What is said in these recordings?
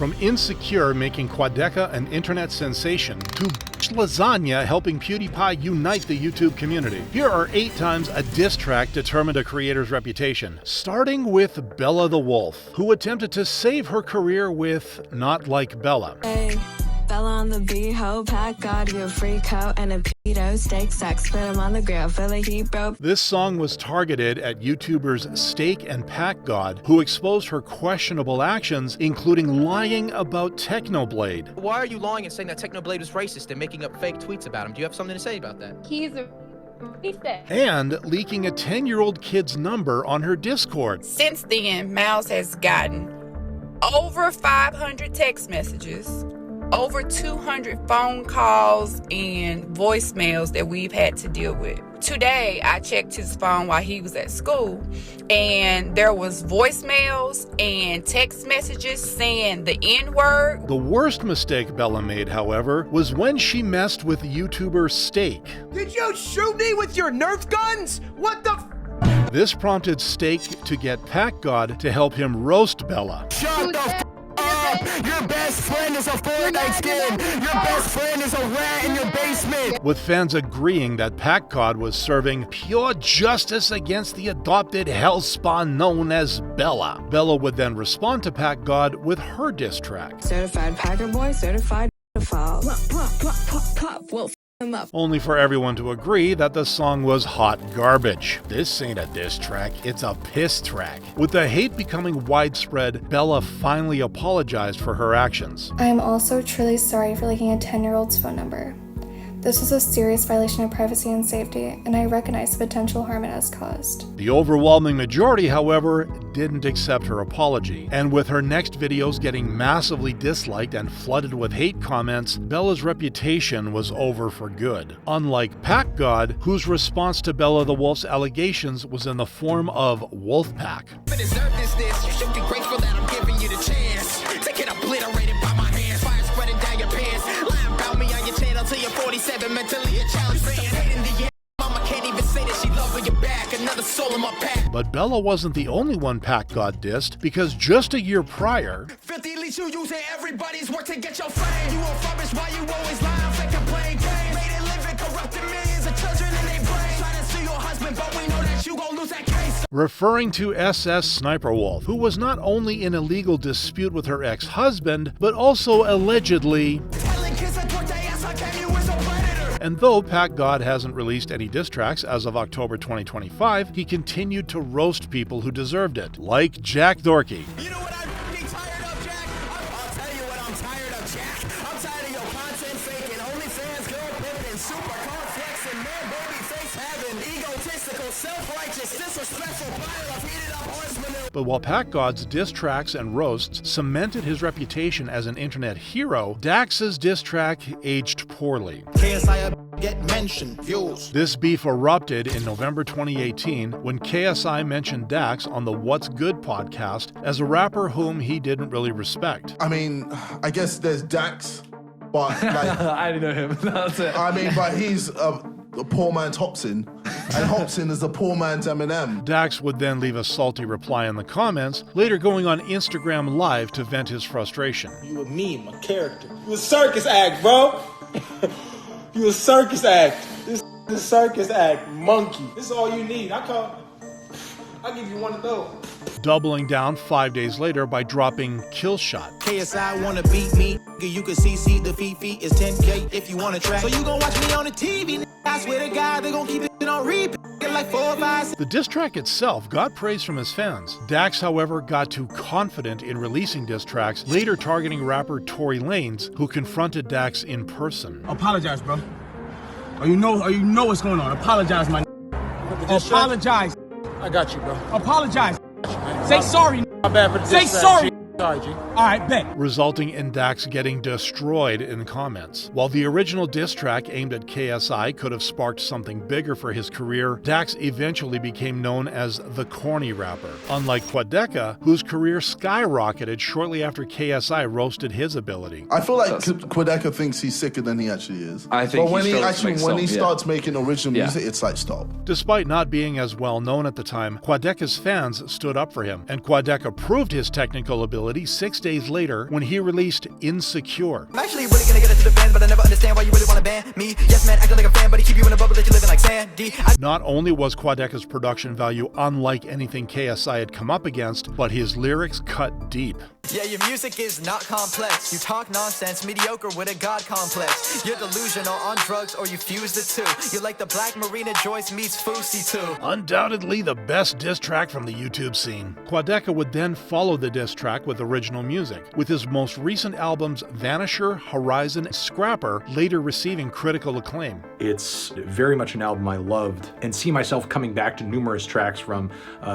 From Insecure making Quadeca an internet sensation, to Lasagna helping PewDiePie unite the YouTube community. Here are 8 times a diss track determined a creator's reputation, starting with Bella the Wolf, who attempted to save her career with Not Like Bella. Hey, Bella on the beat, ho, pack, got you a free coat and a pedo, steak sex, put him on the grill, feel like he broke. This song was targeted at YouTubers Steak and Pack God, who exposed her questionable actions, including lying about Technoblade. Why are you lying and saying that Technoblade is racist and making up fake tweets about him? Do you have something to say about that? He's a racist. And leaking a 10-year-old kid's number on her Discord. Since then, Miles has gotten over 500 text messages, over 200 phone calls and voicemails that we've had to deal with. Today, I checked his phone while he was at school, and there was voicemails and text messages saying the N-word. The worst mistake Bella made, however, was when she messed with YouTuber Steak. Did you shoot me with your Nerf guns? What the This prompted Steak to get Pack God to help him roast Bella. Shut the up! Your best friend is a Fortnite skin! Your best friend is a rat in your basement! With fans agreeing that Pack God was serving pure justice against the adopted hellspawn known as Bella. Bella would then respond to Pack God with her diss track. Certified Packer boy, certified pedophile. Pop, we'll f him up. Only for everyone to agree that the song was hot garbage. This ain't a diss track, it's a piss track. With the hate becoming widespread, Bella finally apologized for her actions. I am also truly sorry for leaking a 10-year-old's phone number. This was a serious violation of privacy and safety, and I recognize the potential harm it has caused. The overwhelming majority, however, didn't accept her apology, and with her next videos getting massively disliked and flooded with hate comments, Bella's reputation was over for good. Unlike Pack God, whose response to Bella the Wolf's allegations was in the form of Wolfpack. You should be grateful that I'm giving you the chance to get obliterated by my hands. Fire spreading down your pants. Lying about me on your channel till you're 47, mentally a challenge. Hate in the air. Mama can't even say that she loves your back. Another soul in my pack. But Bella wasn't the only one Pack God dissed, because just a year prior, 50 leads you using everybody's work to get your fame. You a rubbish, why you always lying, fake and playing games. Made it living, corrupting millions of children in their brains. Trying to sue your husband, but we know that you gon' lose that case. referring to SS Sniper Wolf, who was not only in a legal dispute with her ex-husband, but also allegedly. And though Pack God hasn't released any diss tracks as of October 2025, he continued to roast people who deserved it, like Jack Dorkey. You know what I'm tired of, Jack? I'll tell you what I'm tired of, Jack. I'm tired of your content faking, OnlyFans, girl pimping, super complex, and man baby face having egotistical, self-righteous, disrespectful pile of heated up horsemen. But while Pack God's diss tracks and roasts cemented his reputation as an internet hero, Dax's diss track aged poorly. KSI get mentioned, views. This beef erupted in November 2018 when KSI mentioned Dax on the What's Good podcast as a rapper whom he didn't really respect. I mean, I guess there's Dax, but like I didn't know him. That's it. I mean, but he's a poor man's Hobson, and Hobson is the poor man's Eminem. Dax would then leave a salty reply in the comments, later going on Instagram Live to vent his frustration. You a meme, a character. You a circus act, bro. You a circus act. This is a circus act, monkey. This is all you need. I'll give you one of those. Doubling down 5 days later by dropping Kill Shot. KSI wanna beat me, you can CC the Fifi is 10K if you wanna track. So you gon' watch me on the TV, I swear to God they gon' keep it on repeat like 4 or 5. The diss track itself got praise from his fans. Dax, however, got too confident in releasing diss tracks, later targeting rapper Tory Lanez, who confronted Dax in person. Apologize, bro. Or you know what's going on. Apologize, my apologize. I got you, bro. Apologize. Say sorry. My bad for the Say diss track, sorry. G. Sorry, G. All right, bet. Resulting in Dax getting destroyed in comments. While the original diss track aimed at KSI could have sparked something bigger for his career, Dax eventually became known as the corny rapper. Unlike Quadeca, whose career skyrocketed shortly after KSI roasted his ability. I feel like Quadeca thinks he's sicker than he actually is. I think but when he he struggles to actually make when he songs, yeah. starts making original music, it's like stop. Despite not being as well known at the time, Quadeca's fans stood up for him, and Quadeca proved his technical ability credibility 6 days later when he released Insecure. I'm actually really gonna get into the fans, but I never understand why you really wanna ban me. Yes, man, acting like a fan, but he keep you in a bubble that you living like Sandy. Not only was Quadeca's production value unlike anything KSI had come up against, but his lyrics cut deep. Yeah, your music is not complex. You talk nonsense, mediocre with a god complex. You're delusional on drugs or you fuse the two. You're like the Black Marina Joyce meets Fousey too. Undoubtedly the best diss track from the YouTube scene. Quadeca would then follow the diss track with original music, with his most recent albums Vanisher, Horizon, and Scrapper later receiving critical acclaim. It's very much an album I loved and see myself coming back to numerous tracks from,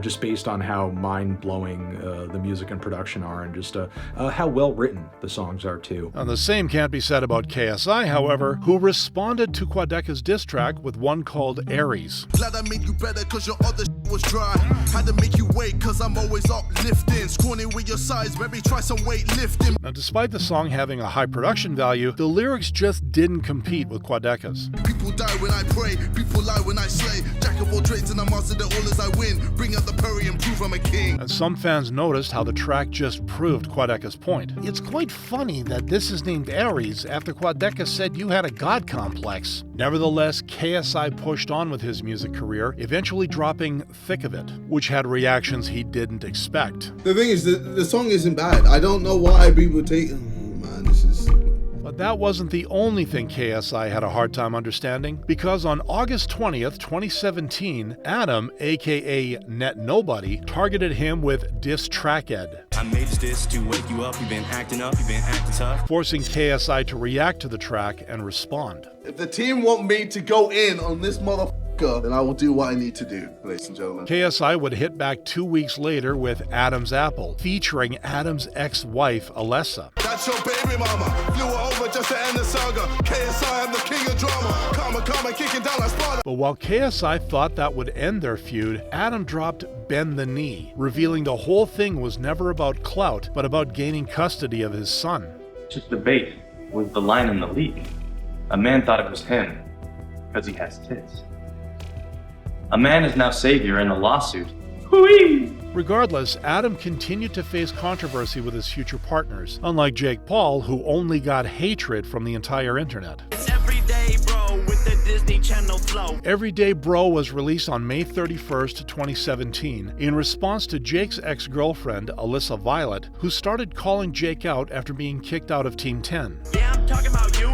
just based on how mind-blowing the music and production are, and just how well written the songs are too. And the same can't be said about KSI, however, who responded to Quadeca's diss track with one called Aries. Glad I made you better cause your other was dry. Had to make you wait cause I'm always uplifting. Scorning with your size, maybe try some weight lifting. Now, despite the song having a high production value, the lyrics just didn't compete with Quadeca's. People die when I pray, people lie when I slay. Jack of all trades and I master the all as I win. Bring out the Perry and prove I'm a king. And some fans noticed how the track just proved Quadeca's point. It's quite funny that this is named Aries after Quadeca said you had a god complex. Nevertheless, KSI pushed on with his music career, eventually dropping Thick of It, which had reactions he didn't expect. The thing is, the song isn't bad. I don't know why people take... Oh man, this is... But that wasn't the only thing KSI had a hard time understanding, because on August 20th, 2017, Adam, aka Net Nobody, targeted him with Disstrack Ed. I made this to wake you up, you've been acting tough. Forcing KSI to react to the track and respond. If the team want me to go in on this motherfucker, then I will do what I need to do, ladies and gentlemen. KSI would hit back 2 weeks later with Adam's Apple, featuring Adam's ex-wife, Alessa. That's your baby mama. Flew her over just to end the saga. KSI, I'm the king of drama. Karma, kicking down like Sparta. But while KSI thought that would end their feud, Adam dropped Bend the Knee, revealing the whole thing was never about clout, but about gaining custody of his son. Just debate was the line in the leak. A man thought it was him because he has tits. A man is now savior in a lawsuit. Hooey! Regardless, Adam continued to face controversy with his future partners, unlike Jake Paul, who only got hatred from the entire internet. It's Everyday Bro with the Disney Channel flow. Everyday Bro was released on May 31st, 2017, in response to Jake's ex-girlfriend, Alyssa Violet, who started calling Jake out after being kicked out of Team 10. Yeah, I'm talking about you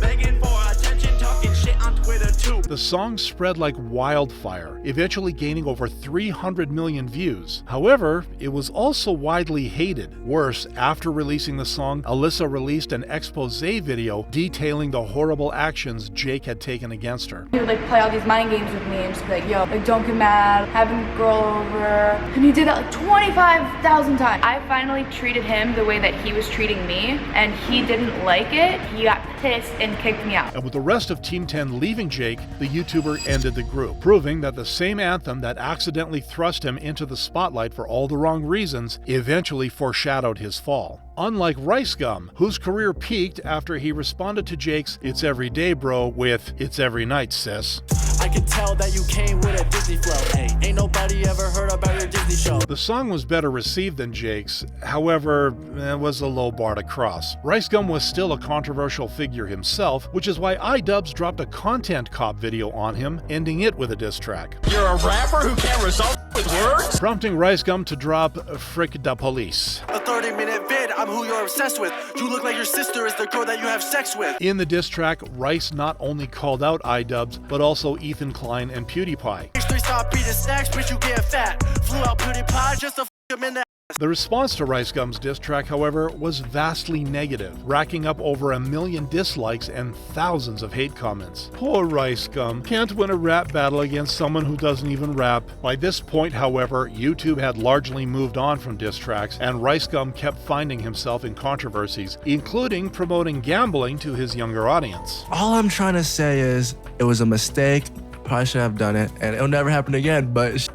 begging for attention, talking shit on Twitter too. The song spread like wildfire, eventually gaining over 300 million views. However, it was also widely hated. Worse, after releasing the song, Alyssa released an expose video detailing the horrible actions Jake had taken against her. He would play all these mind games with me and just be like, yo, don't get mad, having a girl over. And he did that 25,000 times. I finally treated him the way that he was treating me, and he didn't like it. He got pissed and kicked me out. And with the rest of Team 10 leaving Jake, the YouTuber ended the group, proving that the same anthem that accidentally thrust him into the spotlight for all the wrong reasons eventually foreshadowed his fall. Unlike Rice Gum, whose career peaked after he responded to Jake's It's Everyday Bro with It's Every Night Sis. I could tell that you came with a Disney flow. Hey, ain't nobody ever heard about your Disney show. The song was better received than Jake's, however, it was a low bar to cross. Rice Gum was still a controversial figure himself, which is why iDubbbz dropped a content cop video on him, ending it with a diss track. You're a rapper who can't result with words? Prompting Rice Gum to drop Frick da Police. A 30-minute vid, I'm who you're obsessed with. You look like your sister is the girl that you have sex with. In the diss track, Rice not only called out iDubbbz, but also Ethan Klein and PewDiePie. Stop beating snacks, bitch, you get fat. Flew out PewDiePie just to f him in the ass. The response to Rice Gum's diss track, however, was vastly negative, racking up over 1 million dislikes and thousands of hate comments. Poor Rice Gum can't win a rap battle against someone who doesn't even rap. By this point, however, YouTube had largely moved on from diss tracks, and Rice Gum kept finding himself in controversies, including promoting gambling to his younger audience. All I'm trying to say is, it was a mistake. Probably should have done it, and it'll never happen again, but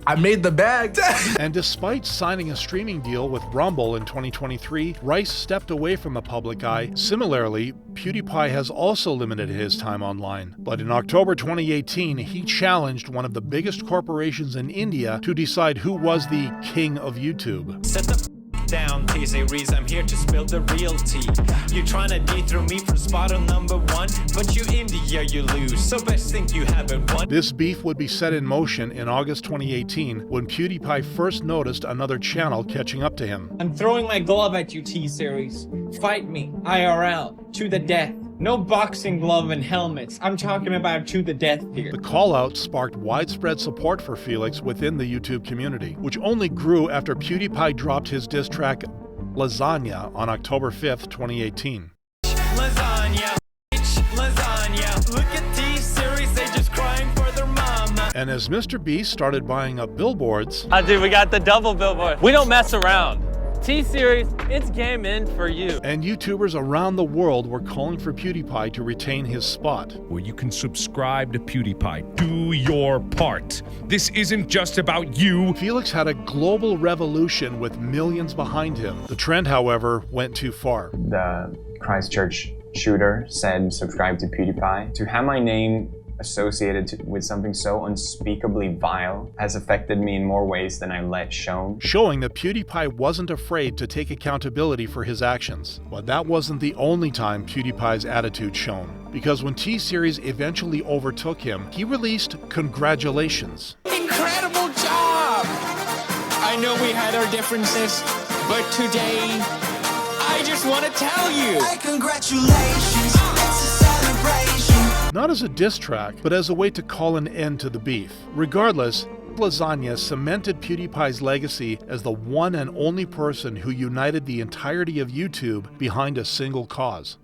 I made the bag. And despite signing a streaming deal with Rumble in 2023, Rice stepped away from the public eye. Similarly, PewDiePie has also limited his time online. But in October 2018, he challenged one of the biggest corporations in India to decide who was the king of YouTube. Set the down, T-Series, I'm here to spill the real tea. You tryna dethrone me from spot on #1, but you in the year you lose, so best think you haven't won. This beef would be set in motion in August 2018 when PewDiePie first noticed another channel catching up to him. I'm throwing my glove at you, T-Series. Fight me, IRL, to the death. No boxing glove and helmets. I'm talking about to the death here. The call-out sparked widespread support for Felix within the YouTube community, which only grew after PewDiePie dropped his diss track Lasagna on October 5th, 2018. Lasagna, lasagna. Look at T-Series, they just crying for their mama. And as Mr. Beast started buying up billboards, dude, we got the double billboard. We don't mess around. T-Series, it's game in for you. And YouTubers around the world were calling for PewDiePie to retain his spot. Where you can subscribe to PewDiePie. Do your part. This isn't just about you. Felix had a global revolution with millions behind him. The trend, however, went too far. The Christchurch shooter said, subscribe to PewDiePie. To have my name associated with something so unspeakably vile has affected me in more ways than I let shown. Showing that PewDiePie wasn't afraid to take accountability for his actions. But that wasn't the only time PewDiePie's attitude shone. Because when T-Series eventually overtook him, he released congratulations. Incredible job! I know we had our differences, but today, I just want to tell you. Hey, congratulations, it's a celebration. Not as a diss track, but as a way to call an end to the beef. Regardless, Lasagna cemented PewDiePie's legacy as the one and only person who united the entirety of YouTube behind a single cause.